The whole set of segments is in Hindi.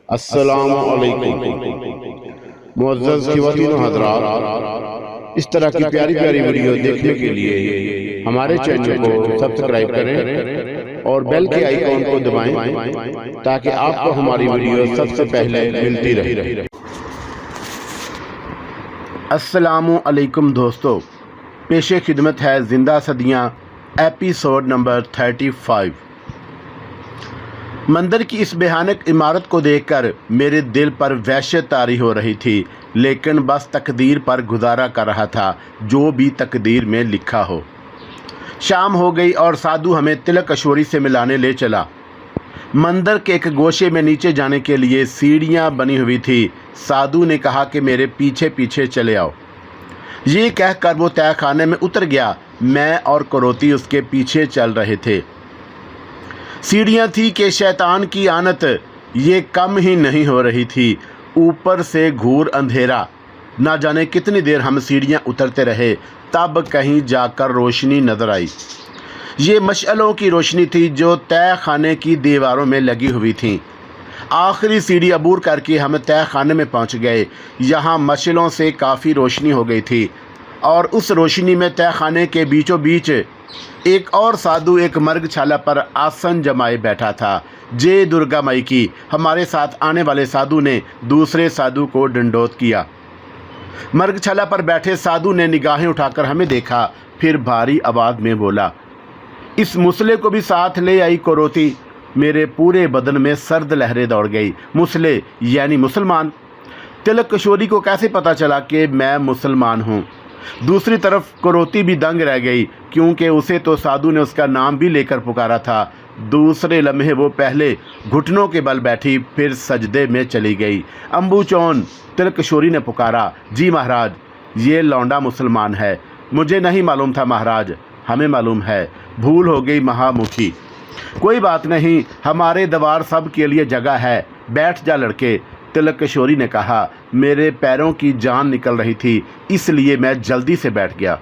अस्सलामु अलैकुम मुअज़्ज़ज़ ख़वातीन व हज़रात, इस तरह की प्यारी प्यारी वीडियो देखने के लिए हमारे चैनल को सब्सक्राइब करें और बेल के आइकॉन को दबाएं ताकि आपको हमारी वीडियो सबसे पहले मिलती रहे। अस्सलामु अलैकुम दोस्तों, पेशे खिदमत है जिंदा सदियाँ एपिसोड नंबर 35। मंदिर की इस भयानक इमारत को देखकर मेरे दिल पर वहशत तारी हो रही थी, लेकिन बस तकदीर पर गुजारा कर रहा था, जो भी तकदीर में लिखा हो। शाम हो गई और साधु हमें तिलक अशोरी से मिलाने ले चला। मंदिर के एक गोशे में नीचे जाने के लिए सीढ़ियां बनी हुई थी। साधु ने कहा कि मेरे पीछे पीछे चले आओ। ये कहकर वो तहखाने में उतर गया। मैं और करोती उसके पीछे चल रहे थे। सीढ़ियाँ थी कि शैतान की आनत ये कम ही नहीं हो रही थी। ऊपर से घूर अंधेरा। ना जाने कितनी देर हम सीढ़ियाँ उतरते रहे, तब कहीं जाकर रोशनी नजर आई। ये मशअलों की रोशनी थी जो तय खाने की दीवारों में लगी हुई थी। आखिरी सीढ़ी अबूर करके हम तय खाने में पहुँच गए। यहाँ मशअलों से काफ़ी रोशनी हो गई थी और उस रोशनी में तय खाने के बीचों बीच एक और साधु एक मर्गशाला पर आसन जमाए बैठा था। जय दुर्गा माई की। हमारे साथ आने वाले साधु ने दूसरे साधु को दंडोत किया। मर्गशाला पर बैठे साधु ने निगाहें उठाकर हमें देखा, फिर भारी आवाज़ में बोला, इस मुसले को भी साथ ले आई करोती। मेरे पूरे बदन में सर्द लहरें दौड़ गई। मुसले यानी मुसलमान। तिलक अशोरी को कैसे पता चला कि मैं मुसलमान हूँ? दूसरी तरफ करोती भी दंग रह गई, क्योंकि उसे तो साधु ने उसका नाम भी लेकर पुकारा था। दूसरे लम्हे वो पहले घुटनों के बल बैठी, फिर सजदे में चली गई। अम्बू चौन, तिलक अशोरी ने पुकारा। जी महाराज, ये लौंडा मुसलमान है। मुझे नहीं मालूम था महाराज। हमें मालूम है, भूल हो गई महामुखी। कोई बात नहीं, हमारे दवार सब के लिए जगह है। बैठ जा लड़के, तिलक अशोरी ने कहा। मेरे पैरों की जान निकल रही थी, इसलिए मैं जल्दी से बैठ गया।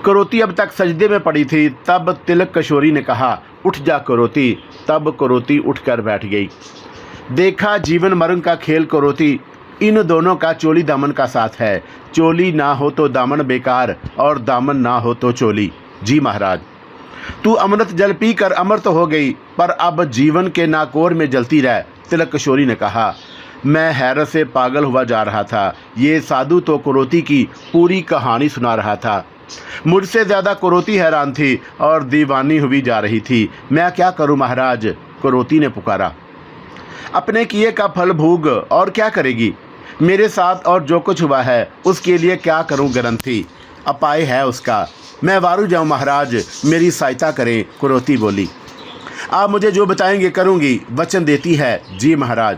करोती अब तक सजदे में पड़ी थी। तब तिलक अशोरी ने कहा, उठ जा करोती। तब करोती उठकर बैठ गई। देखा जीवन मरण का खेल करोती। इन दोनों का चोली दामन का साथ है। चोली ना हो तो दामन बेकार, और दामन ना हो तो चोली। जी महाराज, तू अमृत जल पी कर अमर तो हो गई, पर अब जीवन के नाकोर में जलती रह। तिलक अशोरी ने कहा। मैं हैरत से पागल हुआ जा रहा था। ये साधु तो करोती की पूरी कहानी सुना रहा था। मुझसे ज़्यादा करोती हैरान थी और दीवानी हुई जा रही थी। मैं क्या करूं महाराज? करोती ने पुकारा। अपने किए का फल भोग, और क्या करेगी? मेरे साथ और जो कुछ हुआ है उसके लिए क्या करूं ग्रंथी? अपाय है उसका। मैं वारू जाऊं महाराज, मेरी सहायता करें। करोती बोली। आप मुझे जो बताएंगे करूंगी, वचन देती है। जी महाराज।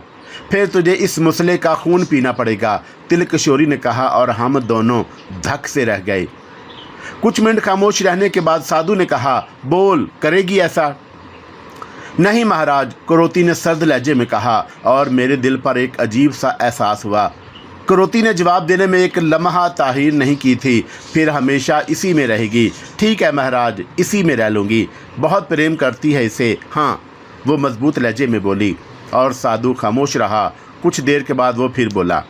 फिर तुझे इस मुसले का खून पीना पड़ेगा, तिलक अशोरी ने कहा, और हम दोनों धक से रह गए। कुछ मिनट खामोश रहने के बाद साधु ने कहा, बोल, करेगी ऐसा? नहीं महाराज, करोती ने सर्द लहजे में कहा, और मेरे दिल पर एक अजीब सा एहसास हुआ। करोती ने जवाब देने में एक लम्हा ताहीर नहीं की थी। फिर हमेशा इसी में रहेगी। ठीक है महाराज, इसी में रह लूँगी। बहुत प्रेम करती है इसे। हाँ, वो मजबूत लहजे में बोली, और साधु खामोश रहा। कुछ देर के बाद वो फिर बोला,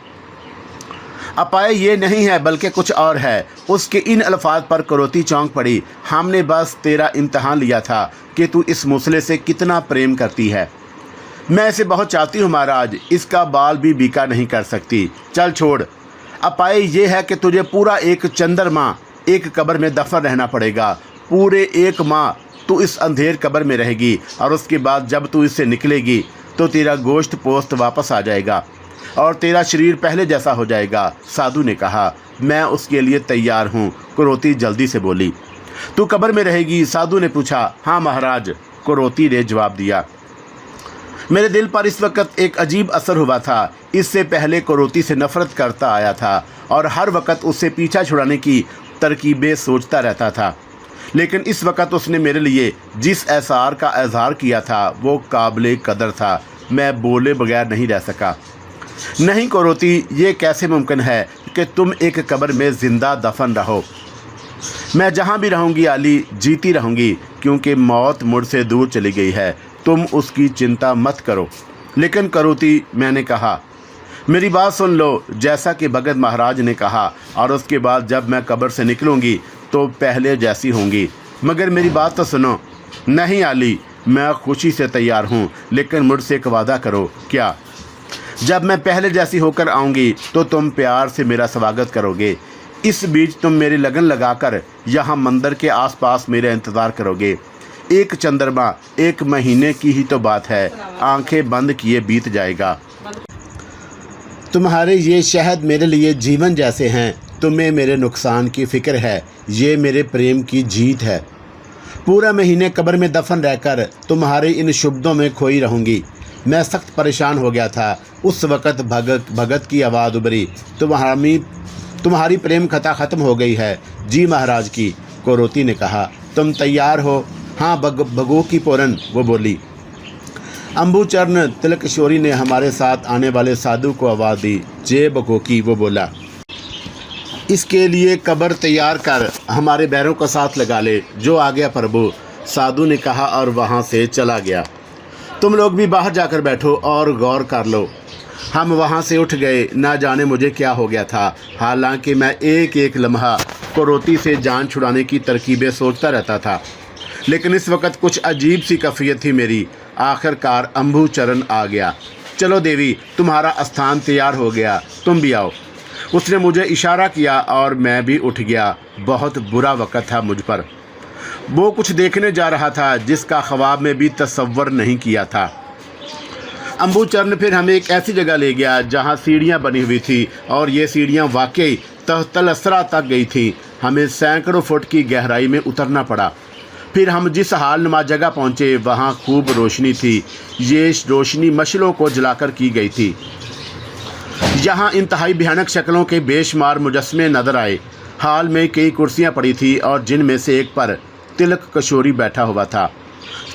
अपाय ये नहीं है बल्कि कुछ और है। उसके इन अल्फाज पर करोती चौंक पड़ी। हमने बस तेरा इम्तहान लिया था कि तू इस मुसले से कितना प्रेम करती है। मैं इसे बहुत चाहती हूँ महाराज, इसका बाल भी बीका नहीं कर सकती। चल छोड़। अपाय ये है कि तुझे पूरा एक चंद्रमा एक कब्र में दफन रहना पड़ेगा। पूरे 1 माह तू इस अंधेर कब्र में रहेगी, और उसके बाद जब तू इससे निकलेगी तो तेरा गोश्त पोस्त वापस आ जाएगा और तेरा शरीर पहले जैसा हो जाएगा। साधु ने कहा। मैं उसके लिए तैयार हूँ। करोती जल्दी से बोली। तू कब्र में रहेगी? साधु ने पूछा। हाँ महाराज, करोती ने जवाब दिया। मेरे दिल पर इस वक्त एक अजीब असर हुआ था। इससे पहले करोती से नफरत करता आया था और हर वक्त उससे पीछा छुड़ाने की तरकीबें सोचता रहता था, लेकिन इस वक्त उसने मेरे लिए जिस एहसार का इजहार किया था वो काबिल कदर था। मैं बोले बगैर नहीं रह सका। नहीं करोती, ये कैसे मुमकिन है कि तुम एक कब्र में ज़िंदा दफन रहो? मैं जहाँ भी रहूँगी आली, जीती रहूँगी, क्योंकि मौत मुझसे दूर चली गई है। तुम उसकी चिंता मत करो। लेकिन करोती, मैंने कहा, मेरी बात सुन लो, जैसा कि भगत महाराज ने कहा, और उसके बाद जब मैं कब्र से निकलूँगी तो पहले जैसी होंगी। मगर मेरी बात तो सुनो। नहीं आली, मैं खुशी से तैयार हूँ, लेकिन मुझसे एक वादा करो। क्या? जब मैं पहले जैसी होकर आऊँगी तो तुम प्यार से मेरा स्वागत करोगे। इस बीच तुम मेरी लगन लगाकर यहाँ मंदिर के आसपास मेरा इंतज़ार करोगे। एक चंद्रमा 1 महीने की ही तो बात है, आंखें बंद किए बीत जाएगा। तुम्हारे ये शहद मेरे लिए जीवन जैसे हैं। तुम्हें मेरे नुकसान की फ़िक्र है, ये मेरे प्रेम की जीत है। पूरा महीने कब्र में दफन रहकर तुम्हारे इन शब्दों में खोई रहूँगी। मैं सख्त परेशान हो गया था। उस वक़्त भगत की आवाज़ उभरी, तुम्हारी प्रेम कथा ख़त्म हो गई है। जी महाराज की। करोती ने कहा, तुम तैयार हो? हाँ भगो की पूरन, वो बोली। अम्बुचरण तिलकेश्वरी ने हमारे साथ आने वाले साधु को आवाज़ दी। जय बकोकी, वो बोला। इसके लिए कब्र तैयार कर, हमारे बैरों का साथ लगा ले। जो आ गया प्रभु, साधु ने कहा और वहाँ से चला गया। तुम लोग भी बाहर जाकर बैठो और गौर कर लो। हम वहाँ से उठ गए। ना जाने मुझे क्या हो गया था। हालांकि मैं एक एक लम्हा करोती से जान छुड़ाने की तरकीबें सोचता रहता था, लेकिन इस वक्त कुछ अजीब सी कैफियत थी मेरी। आखिरकार अम्बुचरण आ गया। चलो देवी, तुम्हारा स्थान तैयार हो गया, तुम भी आओ। उसने मुझे इशारा किया और मैं भी उठ गया। बहुत बुरा वक्त था मुझ पर। वो कुछ देखने जा रहा था जिसका ख्वाब में भी तसव्वुर नहीं किया था। अम्बुचरण फिर हमें एक ऐसी जगह ले गया जहाँ सीढ़ियाँ बनी हुई थी, और ये सीढ़ियाँ वाकई तलस्सरा तक गई थी। हमें सैकड़ों फुट की गहराई में उतरना पड़ा। फिर हम जिस हाल नुमा जगह पहुँचे वहाँ खूब रोशनी थी। ये रोशनी मशलों को जलाकर की गई थी। यहाँ इंतहाई भयानक शक्लों के बेशुमार मुजस्मे नजर आए। हाल में कई कुर्सियाँ पड़ी थी और जिनमें से एक पर तिलकेश्वरी बैठा हुआ था।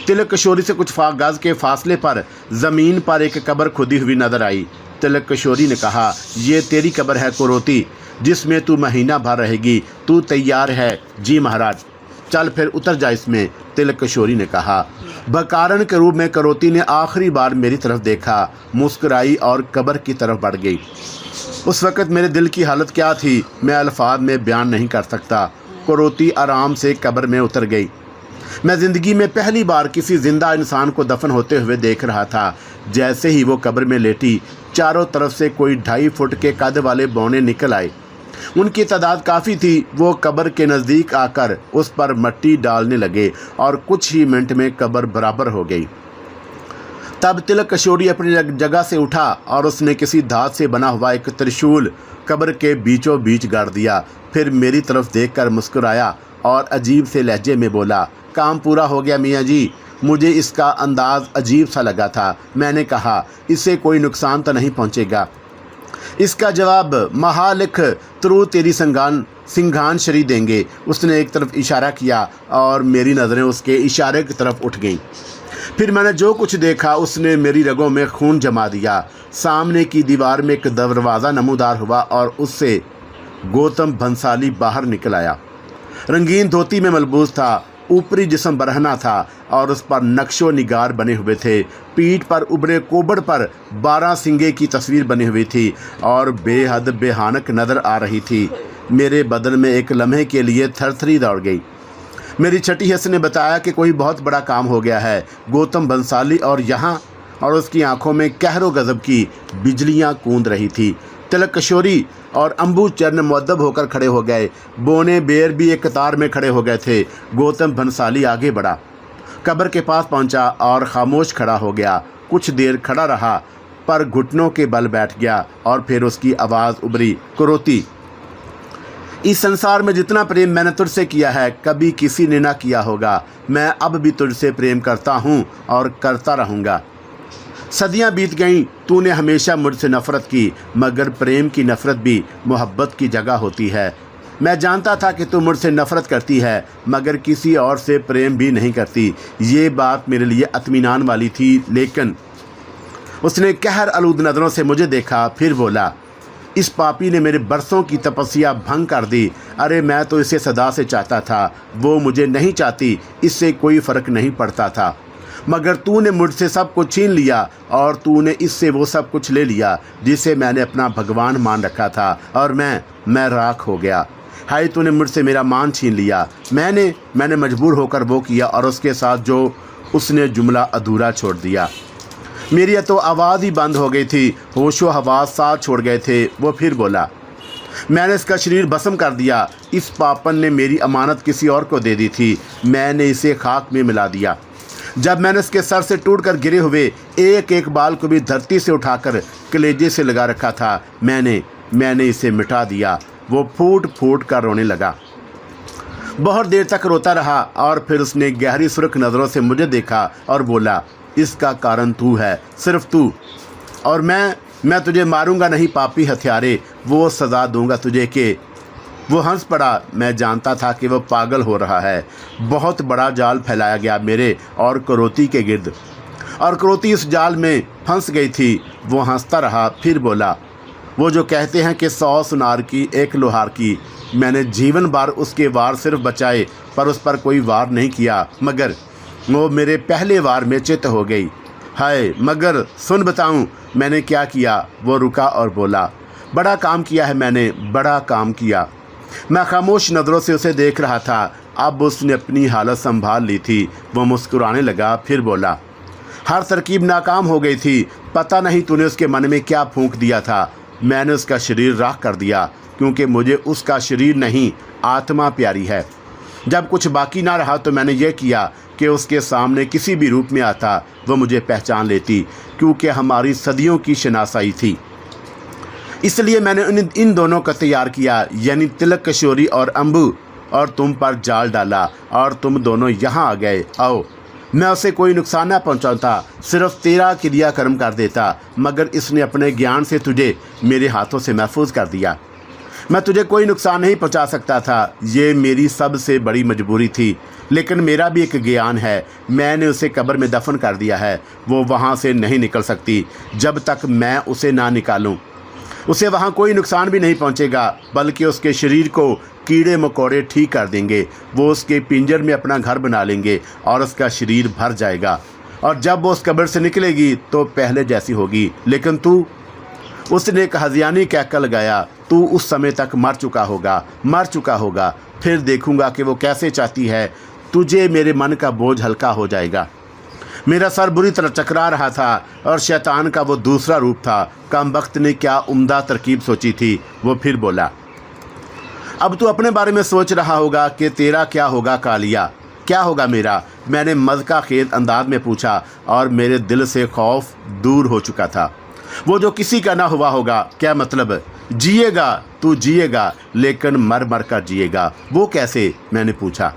तिलकेश्वरी से कुछ गज के फासले पर ज़मीन पर एक कब्र खुदी हुई नजर आई। तिलकेश्वरी ने कहा, ये तेरी कब्र है करोती, जिसमें तू महीना भर रहेगी। तू तैयार है? जी महाराज। चल फिर उतर जा इसमें, तिलकेश्वरी ने कहा। बकारण के रूप में करोती ने आखिरी बार मेरी तरफ देखा, मुस्कुराई और कब्र की तरफ बढ़ गई। उस वक़्त मेरे दिल की हालत क्या थी, मैं अल्फाज में बयान नहीं कर सकता। करोती आराम से कब्र में उतर गई। मैं ज़िंदगी में पहली बार किसी ज़िंदा इंसान को दफन होते हुए देख रहा था। जैसे ही वो कब्र में लेटी, चारों तरफ से कोई 2.5 फुट के कद वाले बौने निकल आए। उनकी तादाद काफ़ी थी। वो कब्र के नज़दीक आकर उस पर मिट्टी डालने लगे और कुछ ही मिनट में कब्र बराबर हो गई। तब तिलकेश्वरी अपनी जगह से उठा और उसने किसी धात से बना हुआ एक त्रिशूल कब्र के बीचों बीच गाड़ दिया। फिर मेरी तरफ देखकर मुस्कुराया और अजीब से लहजे में बोला, काम पूरा हो गया मियाँ जी। मुझे इसका अंदाज़ अजीब सा लगा था। मैंने कहा, इससे कोई नुकसान तो नहीं पहुँचेगा? इसका जवाब महालिख त्रू तेरी सिंघान शरी देंगे। उसने एक तरफ इशारा किया और मेरी नज़रें उसके इशारे की तरफ उठ गईं। फिर मैंने जो कुछ देखा उसने मेरी रगों में खून जमा दिया। सामने की दीवार में एक दरवाज़ा नमूदार हुआ और उससे गौतम भंसाली बाहर निकल आया। रंगीन धोती में मलबूस था, ऊपरी जिस्म बरहना था और उस पर नक्शो निगार बने हुए थे। पीठ पर उभरे कोबड़ पर 12 सिंगे की तस्वीर बनी हुई थी और बेहद बेहानक नज़र आ रही थी। मेरे बदन में एक लम्हे के लिए थरथरी दौड़ गई। मेरी छठी हिस्स ने बताया कि कोई बहुत बड़ा काम हो गया है। गौतम बंसाली और यहाँ, और उसकी आंखों में कहरो गज़ब की बिजलियाँ कूद रही थी। तिलकेश्वरी और अम्बुचरण मुअद्दब होकर खड़े हो गए। बोने बेर भी एक कतार में खड़े हो गए थे। गौतम भंसाली आगे बढ़ा, कब्र के पास पहुंचा और खामोश खड़ा हो गया। कुछ देर खड़ा रहा पर घुटनों के बल बैठ गया और फिर उसकी आवाज़ उभरी, करोती, इस संसार में जितना प्रेम मैंने तुझसे किया है कभी किसी ने ना किया होगा। मैं अब भी तुझसे प्रेम करता हूँ और करता रहूँगा। सदियां बीत गईं, तूने हमेशा मुझसे नफ़रत की, मगर प्रेम की नफ़रत भी मोहब्बत की जगह होती है। मैं जानता था कि तू मुझसे नफ़रत करती है मगर किसी और से प्रेम भी नहीं करती। ये बात मेरे लिए इत्मीनान वाली थी। लेकिन उसने कहर आलूद नज़रों से मुझे देखा, फिर बोला, इस पापी ने मेरे बरसों की तपस्या भंग कर दी। अरे मैं तो इसे सदा से चाहता था, वो मुझे नहीं चाहती, इससे कोई फ़र्क नहीं पड़ता था। मगर तूने मुझसे सब कुछ छीन लिया और तूने इससे वो सब कुछ ले लिया जिसे मैंने अपना भगवान मान रखा था, और मैं राख हो गया। हाय, तूने मुझसे मेरा मान छीन लिया। मैंने मजबूर होकर वो किया, और उसके साथ जो उसने जुमला अधूरा छोड़ दिया। मेरी तो आवाज़ ही बंद हो गई थी, होशो हवास साथ छोड़ गए थे। वो फिर बोला, मैंने इसका शरीर भस्म कर दिया। इस पापन ने मेरी अमानत किसी और को दे दी थी, मैंने इसे खाक में मिला दिया। जब मैंने इसके सर से टूटकर गिरे हुए एक एक बाल को भी धरती से उठाकर कलेजे से लगा रखा था, मैंने इसे मिटा दिया। वो फूट फूट कर रोने लगा। बहुत देर तक रोता रहा, और फिर उसने गहरी सुर्ख नज़रों से मुझे देखा और बोला, इसका कारण तू है, सिर्फ तू। और मैं तुझे मारूंगा नहीं पापी हत्यारे, वो सज़ा दूंगा तुझे। के वो हंस पड़ा। मैं जानता था कि वह पागल हो रहा है। बहुत बड़ा जाल फैलाया गया मेरे और करोती के गिर्द, और करोती इस जाल में फंस गई थी। वो हंसता रहा, फिर बोला, वो जो कहते हैं कि 100 सुनार की एक लोहार की, मैंने जीवन भर उसके वार सिर्फ बचाए, पर उस पर कोई वार नहीं किया, मगर वो मेरे पहले वार में चित हो गई। हाय, मगर सुन बताऊं मैंने क्या किया। वो रुका और बोला, बड़ा काम किया है मैंने, बड़ा काम किया। मैं खामोश नज़रों से उसे देख रहा था। अब उसने अपनी हालत संभाल ली थी। वो मुस्कुराने लगा, फिर बोला, हर तरकीब नाकाम हो गई थी। पता नहीं तूने उसके मन में क्या फूंक दिया था। मैंने उसका शरीर राख कर दिया, क्योंकि मुझे उसका शरीर नहीं, आत्मा प्यारी है। जब कुछ बाकी ना रहा तो मैंने ये किया कि उसके सामने किसी भी रूप में आता वह मुझे पहचान लेती, क्योंकि हमारी सदियों की शनासाई थी। इसलिए मैंने इन दोनों का तैयार किया, यानी तिलक किशोरी और अम्बू, और तुम पर जाल डाला, और तुम दोनों यहाँ आ गए। आओ, मैं उसे कोई नुकसान न पहुँचाता, सिर्फ तेरा क्रियाकर्म कर देता, मगर इसने अपने ज्ञान से तुझे मेरे हाथों से महफूज कर दिया। मैं तुझे कोई नुकसान नहीं पहुँचा सकता था, ये मेरी सबसे बड़ी मजबूरी थी। लेकिन मेरा भी एक ज्ञान है। मैंने उसे कब्र में दफन कर दिया है। वो वहाँ से नहीं निकल सकती जब तक मैं उसे ना निकालूं। उसे वहाँ कोई नुकसान भी नहीं पहुँचेगा, बल्कि उसके शरीर को कीड़े मकोड़े ठीक कर देंगे। वो उसके पिंजर में अपना घर बना लेंगे और उसका शरीर भर जाएगा, और जब वो उस कब्र से निकलेगी तो पहले जैसी होगी। लेकिन तू, उसने एक हज़ियानी कहकर लगाया, तू उस समय तक मर चुका होगा। फिर देखूंगा कि वो कैसे चाहती है तुझे। मेरे मन का बोझ हल्का हो जाएगा। मेरा सर बुरी तरह चकरा रहा था, और शैतान का वो दूसरा रूप था। कमबख्त ने क्या उम्दा तरकीब सोची थी। वो फिर बोला, अब तू अपने बारे में सोच रहा होगा कि तेरा क्या होगा कालिया, क्या होगा मेरा। मैंने मज़का खेद अंदाज में पूछा, और मेरे दिल से खौफ दूर हो चुका था। वो जो किसी का ना हुआ होगा, क्या मतलब। जिएगा, तू जिएगा, लेकिन मर मर कर जिएगा। वो कैसे, मैंने पूछा।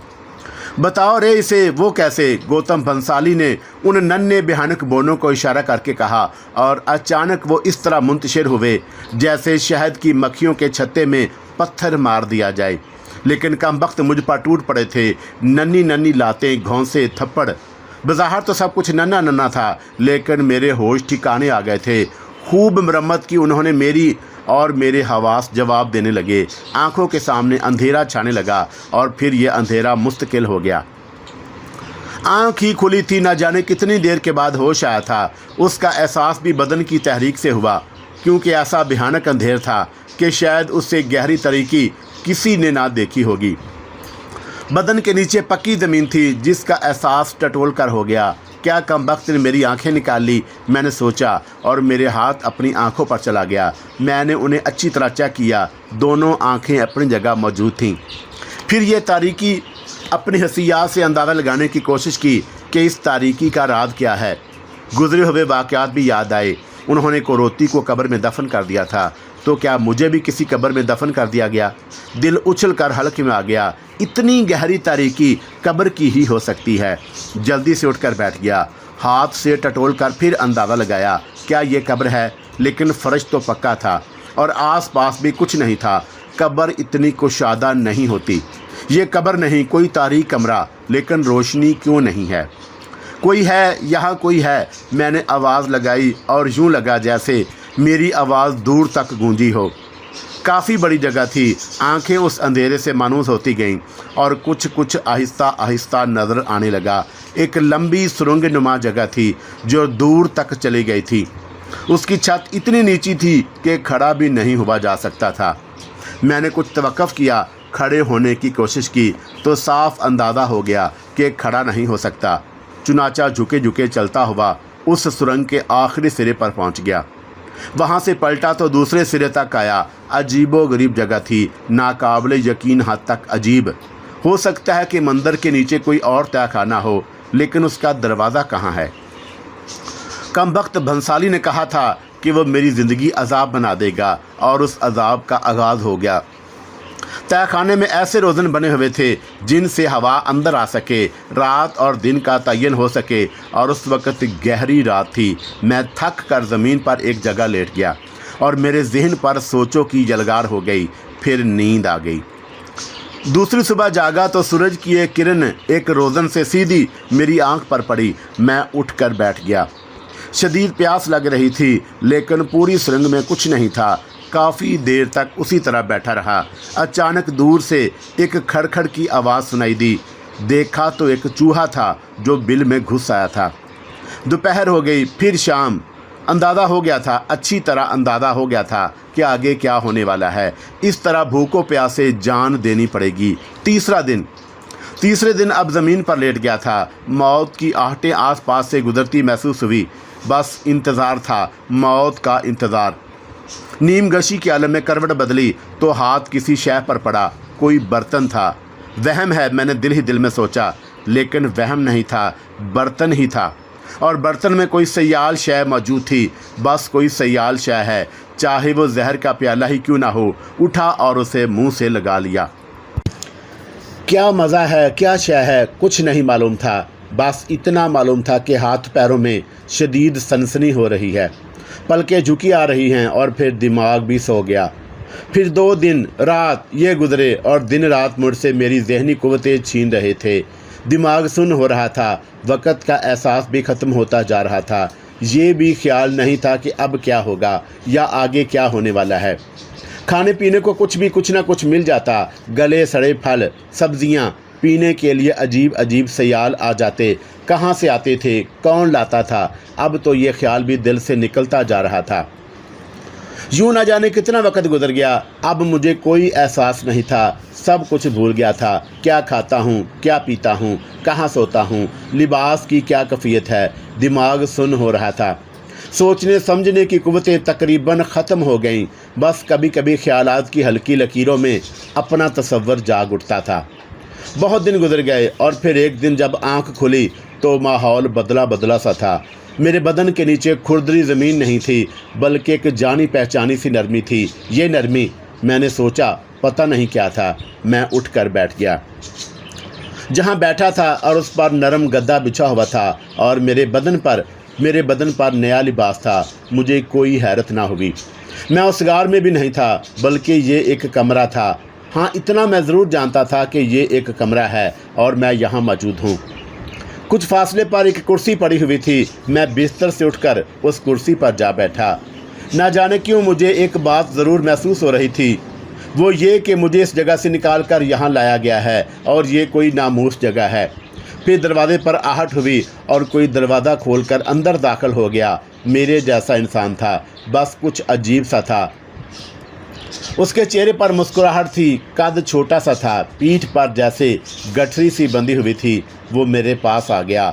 बताओ रे इसे, वो कैसे। गौतम भंसाली ने उन नन्हे भयानक बोनों को इशारा करके कहा, और अचानक वो इस तरह मुंतशिर हुए जैसे शहद की मक्खियों के छत्ते में पत्थर मार दिया जाए। लेकिन कमबख्त मुझ पर टूट पड़े थे। नन्ही नन्ही लातें, घौंसे, थप्पड़। बज़ाहिर तो सब कुछ नन्हा नन्हा था, लेकिन मेरे होश ठिकाने आ गए थे। खूब मरम्मत की उन्होंने मेरी, और मेरे हवास जवाब देने लगे। आंखों के सामने अंधेरा छाने लगा, और फिर यह अंधेरा मुस्तकिल हो गया। आँख ही खुली थी, न जाने कितनी देर के बाद होश आया था। उसका एहसास भी बदन की तहरीक से हुआ, क्योंकि ऐसा भयानक अंधेर था कि शायद उससे गहरी तरीकी किसी ने ना देखी होगी। बदन के नीचे पक्की ज़मीन थी, जिसका एहसास टटोल कर हो गया। क्या कमबख्त ने मेरी आंखें निकाल ली, मैंने सोचा, और मेरे हाथ अपनी आंखों पर चला गया। मैंने उन्हें अच्छी तरह चेक किया। दोनों आंखें अपनी जगह मौजूद थीं। फिर ये तारीकी अपनी हसीयात से अंदाज़ा लगाने की कोशिश की कि इस तारीकी का राज क्या है। गुजरे हुए वाक़यात भी याद आए। उन्होंने करोती को कब्र में दफन कर दिया था, तो क्या मुझे भी किसी कब्र में दफन कर दिया गया। दिल उछल कर हल्के में आ गया। इतनी गहरी तारीकी कब्र की ही हो सकती है। जल्दी से उठकर बैठ गया। हाथ से टटोल कर फिर अंदाज़ा लगाया, क्या ये कब्र है। लेकिन फ़र्श तो पक्का था, और आसपास भी कुछ नहीं था। कब्र इतनी कुशादा नहीं होती। ये कब्र नहीं, कोई तारीक कमरा, लेकिन रोशनी क्यों नहीं है। कोई है, यहाँ कोई है। मैंने आवाज़ लगाई, और यूँ लगा जैसे मेरी आवाज़ दूर तक गूंजी हो। काफ़ी बड़ी जगह थी। आंखें उस अंधेरे से मायूस होती गईं और कुछ कुछ आहिस्ता आहिस्ता नज़र आने लगा। एक लंबी सुरंग नुमा जगह थी जो दूर तक चली गई थी। उसकी छत इतनी नीची थी कि खड़ा भी नहीं हुआ जा सकता था। मैंने कुछ तवक्कुफ़ किया, खड़े होने की कोशिश की तो साफ अंदाज़ा हो गया कि खड़ा नहीं हो सकता। चुनाचा झुके झुके चलता हुआ उस सुरंग के आखिरी सिरे पर पहुंच गया। वहां से पलटा तो दूसरे सिरे तक आया। अजीबोगरीब जगह थी, नाकाबिले यकीन हद तक अजीब। हो सकता है कि मंदिर के नीचे कोई और तहखाना हो, लेकिन उसका दरवाज़ा कहाँ है? कमबख्त भंसाली ने कहा था कि वो मेरी ज़िंदगी अजाब बना देगा, और उस अजाब का आगाज़ हो गया। तहखाने में ऐसे रोज़न बने हुए थे जिनसे हवा अंदर आ सके, रात और दिन का तयन हो सके, और उस वक़्त गहरी रात थी। मैं थक कर ज़मीन पर एक जगह लेट गया और मेरे जहन पर सोचों की यलगार हो गई। फिर नींद आ गई। दूसरी सुबह जागा तो सूरज की एक किरण एक रोज़न से सीधी मेरी आंख पर पड़ी। मैं उठकर बैठ गया। शदीद प्यास लग रही थी, लेकिन पूरी सुरंग में कुछ नहीं था। काफ़ी देर तक उसी तरह बैठा रहा। अचानक दूर से एक खड़खड़ की आवाज़ सुनाई दी। देखा तो एक चूहा था जो बिल में घुस आया था। दोपहर हो गई, फिर शाम। अंदाज़ा हो गया था, अच्छी तरह अंदाज़ा हो गया था कि आगे क्या होने वाला है। इस तरह भूखों प्यासे जान देनी पड़ेगी। तीसरे दिन अब ज़मीन पर लेट गया था। मौत की आहटें आसपास से गुजरती महसूस हुई। बस इंतज़ार था, मौत का इंतज़ार। नीम गशी के आलम में करवट बदली तो हाथ किसी शय पर पड़ा। कोई बर्तन था। वहम है, मैंने दिल ही दिल में सोचा, लेकिन वहम नहीं था, बर्तन ही था। और बर्तन में कोई सयाल शय मौजूद थी। बस कोई सयाल शय है, चाहे वो जहर का प्याला ही क्यों ना हो। उठा और उसे मुंह से लगा लिया। क्या मज़ा है, क्या शय है, कुछ नहीं मालूम था। बस इतना मालूम था कि हाथ पैरों में शदीद सनसनी हो रही है, पलकें झुकी आ रही हैं, और फिर दिमाग भी सो गया। फिर 2 दिन रात ये गुजरे और दिन रात मुझसे मेरी जहनी कुव्वतें छीन रहे थे। दिमाग सुन्न हो रहा था। वक़्त का एहसास भी ख़त्म होता जा रहा था। ये भी ख्याल नहीं था कि अब क्या होगा या आगे क्या होने वाला है। खाने पीने को कुछ ना कुछ मिल जाता। गले सड़े फल, सब्जियां, पीने के लिए अजीब अजीब सयाल आ जाते। कहाँ से आते थे, कौन लाता था? अब तो ये ख्याल भी दिल से निकलता जा रहा था। यूँ ना जाने कितना वक्त गुजर गया। अब मुझे कोई एहसास नहीं था। सब कुछ भूल गया था। क्या खाता हूँ, क्या पीता हूँ, कहाँ सोता हूँ, लिबास की क्या कैफियत है। दिमाग सुन्न हो रहा था। सोचने समझने की कुव्वतें तकरीबन ख़त्म हो गईं। बस कभी कभी ख्यालात की हल्की लकीरों में अपना तसव्वुर जाग उठता था। बहुत दिन गुजर गए और फिर एक दिन जब आंख खुली तो माहौल बदला बदला सा था। मेरे बदन के नीचे खुरदरी ज़मीन नहीं थी, बल्कि एक जानी पहचानी सी नरमी थी। ये नरमी, मैंने सोचा, पता नहीं क्या था। मैं उठकर बैठ गया। जहाँ बैठा था और उस पर नरम गद्दा बिछा हुआ था और मेरे बदन पर नया लिबास था। मुझे कोई हैरत ना हुई। मैं उस गार में भी नहीं था, बल्कि ये एक कमरा था। हाँ, इतना मैं ज़रूर जानता था कि ये एक कमरा है और मैं यहाँ मौजूद हूँ। कुछ फासले पर एक कुर्सी पड़ी हुई थी। मैं बिस्तर से उठकर उस कुर्सी पर जा बैठा। ना जाने क्यों मुझे एक बात ज़रूर महसूस हो रही थी, वो ये कि मुझे इस जगह से निकाल कर यहाँ लाया गया है और ये कोई नामूस जगह है। फिर दरवाजे पर आहट हुई और कोई दरवाज़ा खोलकर अंदर दाखिल हो गया। मेरे जैसा इंसान था, बस कुछ अजीब सा था। उसके चेहरे पर मुस्कुराहट थी। कद छोटा सा था, पीठ पर जैसे गठरी सी बंधी हुई थी। वो मेरे पास आ गया।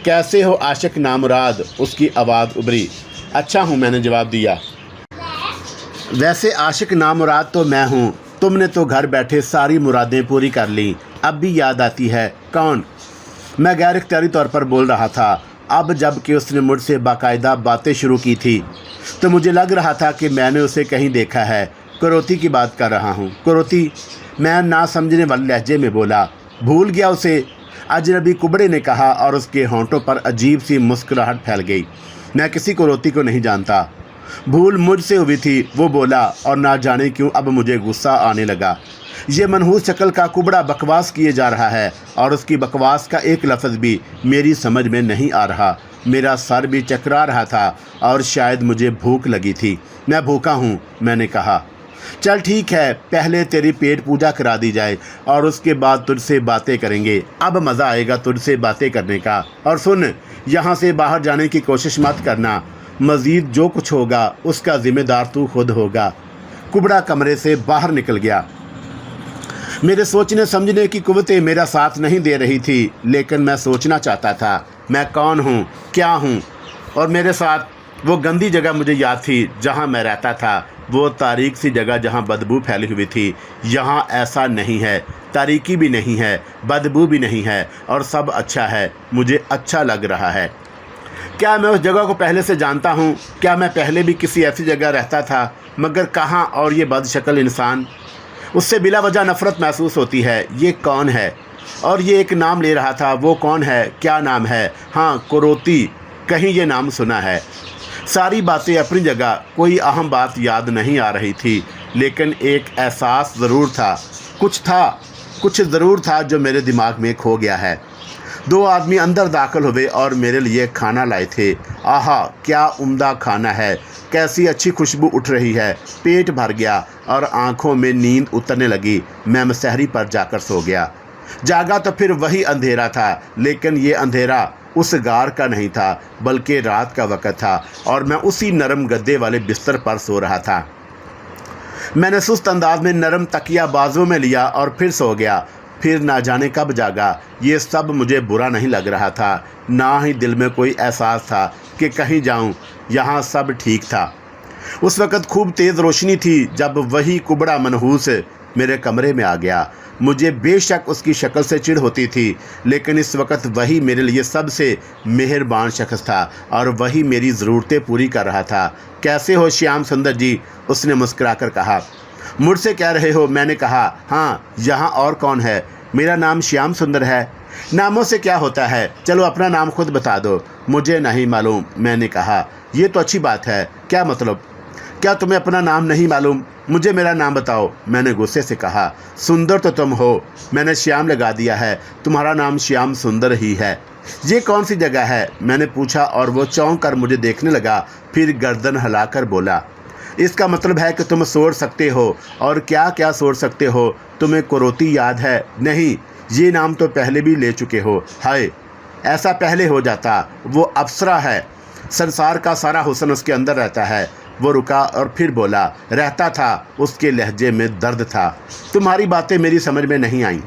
कैसे हो आशिक नामुराद, उसकी आवाज़ उभरी। अच्छा हूँ, मैंने जवाब दिया। वैसे आशिक नामुराद तो मैं हूँ। तुमने तो घर बैठे सारी मुरादें पूरी कर लीं। अब भी याद आती है? कौन? मैं गैर इख्तियारी तौर पर बोल रहा था। अब जबकि उसने मुझसे बाकायदा बातें शुरू की थी तो मुझे लग रहा था कि मैंने उसे कहीं देखा है। करोती की बात कर रहा हूँ। करोती? मैं ना समझने वाले लहजे में बोला। भूल गया उसे? अजनबी कुबड़े ने कहा और उसके होंठों पर अजीब सी मुस्कुराहट फैल गई। मैं किसी करोती को नहीं जानता। भूल मुझसे हुई थी, वो बोला, और ना जाने क्यों अब मुझे गुस्सा आने लगा। ये मनहूस शक्ल का कुबड़ा बकवास किए जा रहा है और उसकी बकवास का एक लफ्ज़ भी मेरी समझ में नहीं आ रहा। मेरा सर भी चकरा रहा था और शायद मुझे भूख लगी थी। मैं भूखा हूँ, मैंने कहा। चल ठीक है, पहले तेरी पेट पूजा करा दी जाए और उसके बाद तुझसे बातें करेंगे। अब मज़ा आएगा तुझसे बातें करने का। और सुन, यहाँ से बाहर जाने की कोशिश मत करना। मज़ीद जो कुछ होगा उसका ज़िम्मेदार तू खुद होगा। कुबड़ा कमरे से बाहर निकल गया। मेरे सोचने समझने की कुव्वतें मेरा साथ नहीं दे रही थी, लेकिन मैं सोचना चाहता था मैं कौन हूँ, क्या हूँ। और मेरे साथ वो गंदी जगह मुझे याद थी जहाँ मैं रहता था, वो तारीक सी जगह जहाँ बदबू फैली हुई थी। यहाँ ऐसा नहीं है, तारीकी भी नहीं है, बदबू भी नहीं है और सब अच्छा है, मुझे अच्छा लग रहा है। क्या मैं उस जगह को पहले से जानता हूँ? क्या मैं पहले भी किसी ऐसी जगह रहता था? मगर कहाँ? और ये बदशक्ल इंसान, उससे बिला वजह नफ़रत महसूस होती है। ये कौन है? और ये एक नाम ले रहा था, वो कौन है? क्या नाम है? हाँ, कुरोती, कहीं ये नाम सुना है। सारी बातें अपनी जगह, कोई अहम बात याद नहीं आ रही थी, लेकिन एक एहसास ज़रूर था, कुछ ज़रूर था जो मेरे दिमाग में खो गया है। 2 आदमी अंदर दाखिल हुए और मेरे लिए खाना लाए थे। आहा, क्या उम्दा खाना है, कैसी अच्छी खुशबू उठ रही है। पेट भर गया और आंखों में नींद उतरने लगी। मैं मसहरी पर जाकर सो गया। जागा तो फिर वही अंधेरा था, लेकिन ये अंधेरा उस गार का नहीं था, बल्कि रात का वक़्त था और मैं उसी नरम गद्दे वाले बिस्तर पर सो रहा था। मैंने सुस्त अंदाज में नरम तकिया बाजुओं में लिया और फिर सो गया। फिर ना जाने कब जागा। ये सब मुझे बुरा नहीं लग रहा था, ना ही दिल में कोई एहसास था कि कहीं जाऊं। यहाँ सब ठीक था। उस वक़्त खूब तेज़ रोशनी थी जब वही कुबड़ा मनहूस मेरे कमरे में आ गया। मुझे बेशक उसकी शक्ल से चिढ़ होती थी, लेकिन इस वक्त वही मेरे लिए सबसे मेहरबान शख्स था और वही मेरी ज़रूरतें पूरी कर रहा था। कैसे हो श्याम सुंदर जी? उसने मुस्कुराकर कहा। मुझसे कह रहे हो? मैंने कहा। हाँ, यहाँ और कौन है? मेरा नाम श्याम सुंदर है। नामों से क्या होता है, चलो अपना नाम खुद बता दो। मुझे नहीं मालूम, मैंने कहा। ये तो अच्छी बात है। क्या मतलब? क्या तुम्हें अपना नाम नहीं मालूम? मुझे मेरा नाम बताओ, मैंने गुस्से से कहा। सुंदर तो तुम हो, मैंने श्याम लगा दिया है, तुम्हारा नाम श्याम सुंदर ही है। ये कौन सी जगह है? मैंने पूछा और वो चौंक कर मुझे देखने लगा, फिर गर्दन हिलाकर बोला, इसका मतलब है कि तुम सोच सकते हो। और क्या क्या सोच सकते हो? तुम्हें कुरोती याद है? नहीं, ये नाम तो पहले भी ले चुके हो। हाय, ऐसा पहले हो जाता। वो अप्सरा है, संसार का सारा हुस्न उसके अंदर रहता है। वो रुका और फिर बोला, रहता था। उसके लहजे में दर्द था। तुम्हारी बातें मेरी समझ में नहीं आईं।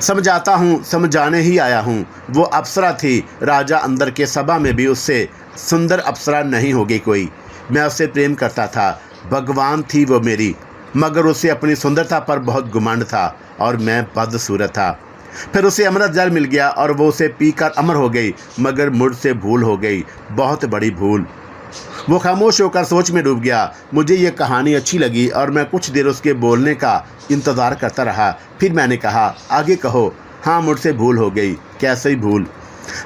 समझाता हूँ, समझाने ही आया हूँ। वो अप्सरा थी। राजा अंदर के सभा में भी उससे सुंदर अप्सरा नहीं होगी कोई। मैं उससे प्रेम करता था, भगवान थी वो मेरी, मगर उसे अपनी सुंदरता पर बहुत गुमांड था और मैं बदसूरत था। फिर उसे अमृत जल मिल गया और वो उसे पीकर अमर हो गई, मगर मुझसे भूल हो गई, बहुत बड़ी भूल। वो खामोश होकर सोच में डूब गया। मुझे ये कहानी अच्छी लगी और मैं कुछ देर उसके बोलने का इंतज़ार करता रहा। फिर मैंने कहा, आगे कहो। हाँ, मुझसे भूल हो गई। कैसे भूल?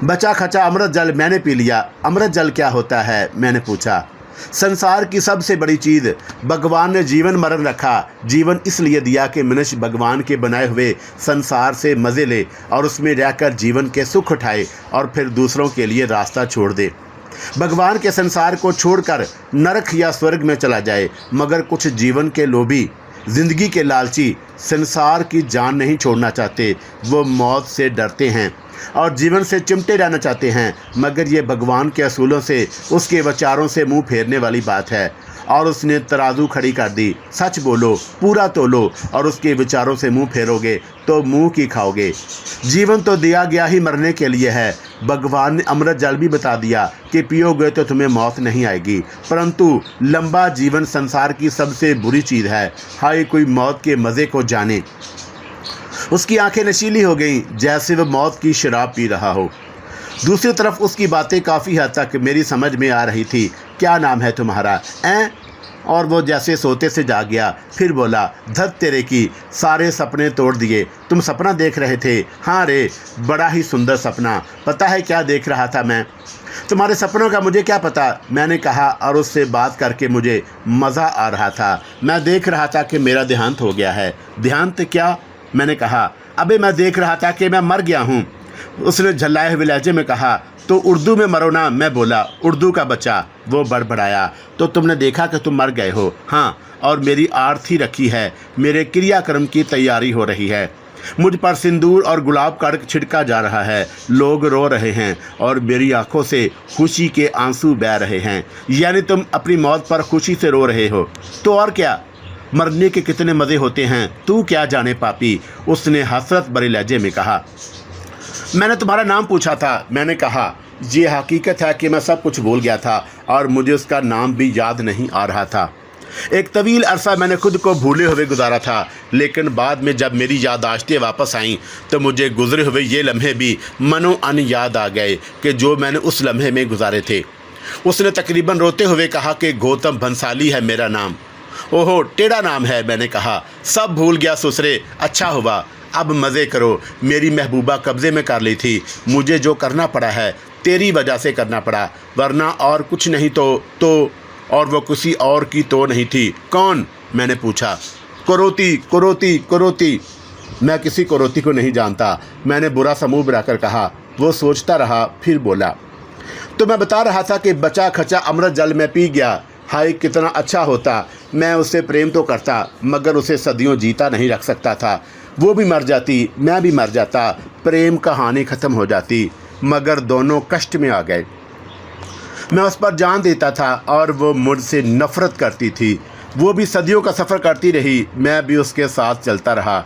बचा खचा अमृत जल मैंने पी लिया। अमृत जल क्या होता है? मैंने पूछा। संसार की सबसे बड़ी चीज़। भगवान ने जीवन मरण रखा। जीवन इसलिए दिया कि मनुष्य भगवान के बनाए हुए संसार से मज़े ले और उसमें रहकर जीवन के सुख उठाए और फिर दूसरों के लिए रास्ता छोड़ दे। भगवान के संसार को छोड़कर नरक या स्वर्ग में चला जाए। मगर कुछ जीवन के लोभी, जिंदगी के लालची संसार की जान नहीं छोड़ना चाहते। वो मौत से डरते हैं और जीवन से चिमटे रहना चाहते हैं। मगर ये भगवान के असूलों से, उसके विचारों से मुंह फेरने वाली बात है। और उसने तराजू खड़ी कर दी। सच बोलो, पूरा तोलो, और उसके विचारों से मुंह फेरोगे तो मुंह की खाओगे। जीवन तो दिया गया ही मरने के लिए है। भगवान ने अमृत जल भी बता दिया कि पियोगे तो तुम्हें मौत नहीं आएगी, परंतु लंबा जीवन संसार की सबसे बुरी चीज़ है। हाय, कोई मौत के मज़े को जाने। उसकी आंखें नशीली हो गईं, जैसे वह मौत की शराब पी रहा हो। दूसरी तरफ उसकी बातें काफ़ी हद तक मेरी समझ में आ रही थी। क्या नाम है तुम्हारा? और वो जैसे सोते से जाग गया। फिर बोला, धत तेरे की, सारे सपने तोड़ दिए। तुम सपना देख रहे थे? हाँ रे, बड़ा ही सुंदर सपना। पता है क्या देख रहा था मैं? तुम्हारे सपनों का मुझे क्या पता, मैंने कहा, और उससे बात करके मुझे मज़ा आ रहा था। मैं देख रहा था कि मेरा देहांत हो गया है। देहांत क्या? मैंने कहा, अबे मैं देख रहा था कि मैं मर गया हूँ। उसने झल्लाए हुए लहजे में कहा, तो उर्दू में मरो ना। मैं बोला, उर्दू का बच्चा। वो बड़बड़ाया, तो तुमने देखा कि तुम मर गए हो? हाँ, और मेरी आरती रखी है, मेरे क्रियाक्रम की तैयारी हो रही है। मुझ पर सिंदूर और गुलाब का अर्क छिड़का जा रहा है। लोग रो रहे हैं और मेरी आंखों से खुशी के आंसू बह रहे हैं। यानी तुम अपनी मौत पर खुशी से रो रहे हो? तो और क्या, मरने के कितने मज़े होते हैं, तू क्या जाने पापी। उसने हसरत भरे लहजे में कहा। मैंने तुम्हारा नाम पूछा था। मैंने कहा, ये हकीकत है कि मैं सब कुछ भूल गया था और मुझे उसका नाम भी याद नहीं आ रहा था। एक तवील अरसा मैंने खुद को भूले हुए गुजारा था, लेकिन बाद में जब मेरी याददाश्तें वापस आईं तो मुझे गुजरे हुए ये लम्हे भी मनो अन याद आ गए कि जो मैंने उस लम्हे में गुजारे थे। उसने तकरीबन रोते हुए कहा कि गौतम भंसाली है मेरा नाम। ओहो, टेढ़ा नाम है। मैंने कहा, सब भूल गया ससुरे, अच्छा हुआ, अब मज़े करो। मेरी महबूबा कब्ज़े में कर ली थी। मुझे जो करना पड़ा है तेरी वजह से करना पड़ा, वरना और कुछ नहीं तो और वो किसी और की तो नहीं थी। कौन? मैंने पूछा। कुरोती, कुरोती, कुरोती। मैं किसी कुरोती को नहीं जानता। मैंने बुरा सा मुँह बनाकर कहा। वो सोचता रहा, फिर बोला, तो मैं बता रहा था कि बचा खचा अमृत जल में पी गया। हाय कितना अच्छा होता। मैं उससे प्रेम तो करता, मगर उसे सदियों जीता नहीं रख सकता था। वो भी मर जाती, मैं भी मर जाता, प्रेम कहानी ख़त्म हो जाती, मगर दोनों कष्ट में आ गए। मैं उस पर जान देता था और वो मुझसे नफ़रत करती थी। वो भी सदियों का सफ़र करती रही, मैं भी उसके साथ चलता रहा।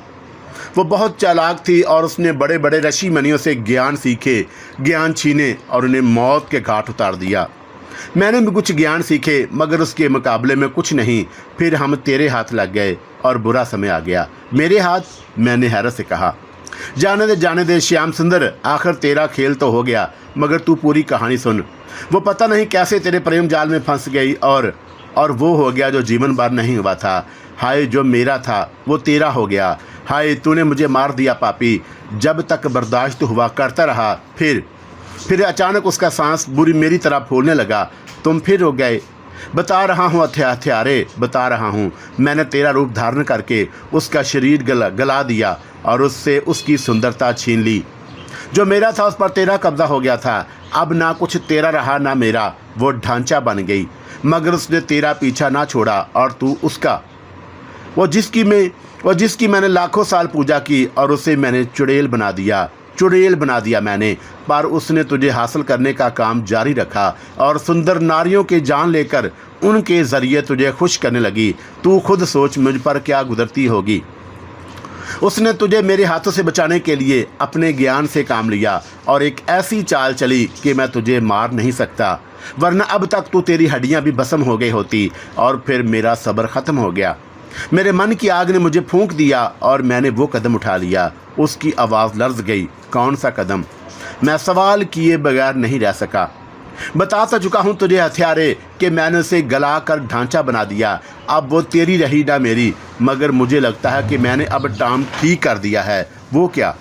वो बहुत चालाक थी और उसने बड़े बड़े ऋषि मुनियों से ज्ञान सीखे, ज्ञान छीने और उन्हें मौत के घाट उतार दिया। मैंने भी कुछ ज्ञान सीखे, मगर उसके मुकाबले में कुछ नहीं। फिर हम तेरे हाथ लग गए और बुरा समय आ गया। मेरे हाथ? मैंने हैरत से कहा। जाने दे श्याम सुंदर, आखिर तेरा खेल तो हो गया, मगर तू पूरी कहानी सुन। वो पता नहीं कैसे तेरे प्रेम जाल में फंस गई और वो हो गया जो जीवन भर नहीं हुआ था। हाय, जो मेरा था वो तेरा हो गया। हाय, तूने मुझे मार दिया पापी। जब तक बर्दाश्त हुआ करता रहा, फिर अचानक उसका सांस बुरी मेरी तरह फूलने लगा। तुम फिर हो गए। बता रहा हूँ हत्यारे, बता रहा हूँ। मैंने तेरा रूप धारण करके उसका शरीर गला दिया और उससे उसकी सुंदरता छीन ली। जो मेरा था उस पर तेरा कब्जा हो गया था। अब ना कुछ तेरा रहा ना मेरा। वो ढांचा बन गई, मगर उसने तेरा पीछा ना छोड़ा और तू उसका। वो जिसकी मैंने लाखों साल पूजा की और उसे मैंने चुड़ैल बना दिया मैंने। पर उसने तुझे हासिल करने का काम जारी रखा और सुंदर नारियों के जान लेकर उनके ज़रिए तुझे खुश करने लगी। तू खुद सोच मुझ पर क्या गुजरती होगी। उसने तुझे मेरे हाथों से बचाने के लिए अपने ज्ञान से काम लिया और एक ऐसी चाल चली कि मैं तुझे मार नहीं सकता, वरना अब तक तो तेरी हड्डियां भी भस्म हो गई होती। और फिर मेरा सब्र ख़त्म हो गया। मेरे मन की आग ने मुझे फूंक दिया और मैंने वो कदम उठा लिया। उसकी आवाज़ लर्ज़ गई। कौन सा कदम? मैं सवाल किए बगैर नहीं रह सका। बता तो चुका हूँ तुझे हथियारे कि मैंने उसे गला कर ढांचा बना दिया। अब वो तेरी रही ना मेरी, मगर मुझे लगता है कि मैंने अब टाम ठीक कर दिया है। वो क्या?